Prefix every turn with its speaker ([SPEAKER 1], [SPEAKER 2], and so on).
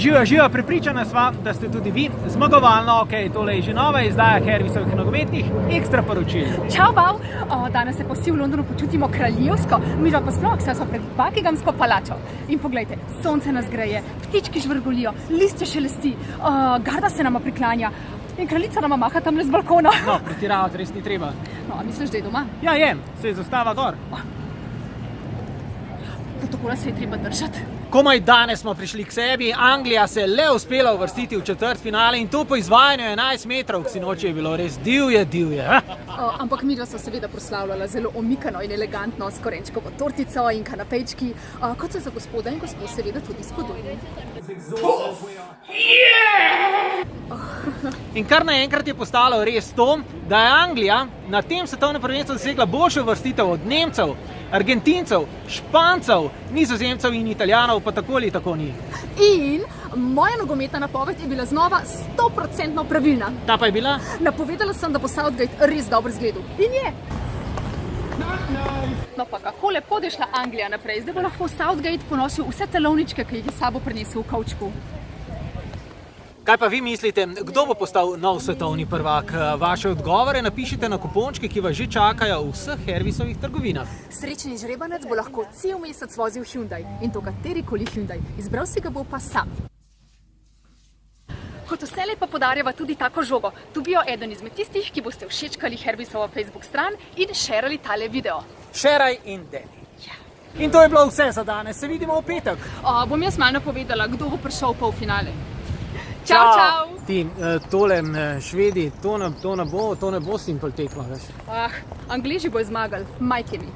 [SPEAKER 1] Živa, prepričana sva, da ste tudi vi zmagovalno, tole je že nova izdaja Hervisovih nogometnih ekstra poročil.
[SPEAKER 2] Čau, Bav! Danes se pa vsi v Londonu počutimo kraljevsko, mi pa sploh saj so pred Buckinghamsko palačo. In poglejte, sonce nas greje, ptički žvrgolijo, listje šelesti, garda se nama priklanja in kraljica nama maha tamle z balkona.
[SPEAKER 1] No, pretiravati res ni treba.
[SPEAKER 2] No, a misliš, da je doma?
[SPEAKER 1] Ja, je, se je zastava gor.
[SPEAKER 2] Protokola se je treba držati.
[SPEAKER 1] Komaj danes smo prišli k sebi, Anglija se je le uspela uvrstiti v četrtfinale in to po izvajanju 11 metrov, sinoči je bilo res divje.
[SPEAKER 2] Ampak midva so seveda proslavljala zelo omikano in elegantno s korenčkovo tortico in kanapejčki, kot se za gospoda in gospod seveda tudi spodobni.
[SPEAKER 1] In kar naenkrat je postalo res to, da je Anglija na tem svetovnem prvenstvu dosegla boljšo uvrstitev od Nemcev, Argentincev, Špancev, Nizozemcev in Italijanov, pa tako ali tako ni.
[SPEAKER 2] In moja nogometna napoved je bila znova 100% pravilna.
[SPEAKER 1] Ta pa je bila?
[SPEAKER 2] Napovedala sem, da bo Southgate res dobro izgledal. In je! No pa kako lepo je šla Anglija naprej. Zdaj bo lahko Southgate ponosil vse telovničke, ki jih je sabo prinesel v kovčku.
[SPEAKER 1] Kaj pa vi mislite, kdo bo postal nov svetovni prvak? Vaše odgovore napišite na kupončke, ki vas že čakajo v vseh Hervisovih trgovinah.
[SPEAKER 2] Srečni žrebanec bo lahko cel mesec vozil Hyundai. In to katerikoli Hyundai. Izbral si ga bo pa sam. Kot vselej pa podarjava tudi tako žogo. Dobijo eden izmed tistih, ki boste všečkali Hervisovo Facebook stran in šerali tale video.
[SPEAKER 1] Šeraj in deli. In to je bilo vse za danes. Se vidimo v petek.
[SPEAKER 2] Bom jaz malo napovedala, kdo bo prišel v polfinale. Čau!
[SPEAKER 1] Ti, tole Švedi, to ne bo simple tekma, veš.
[SPEAKER 2] Angleži bojo zmagali, majke mi.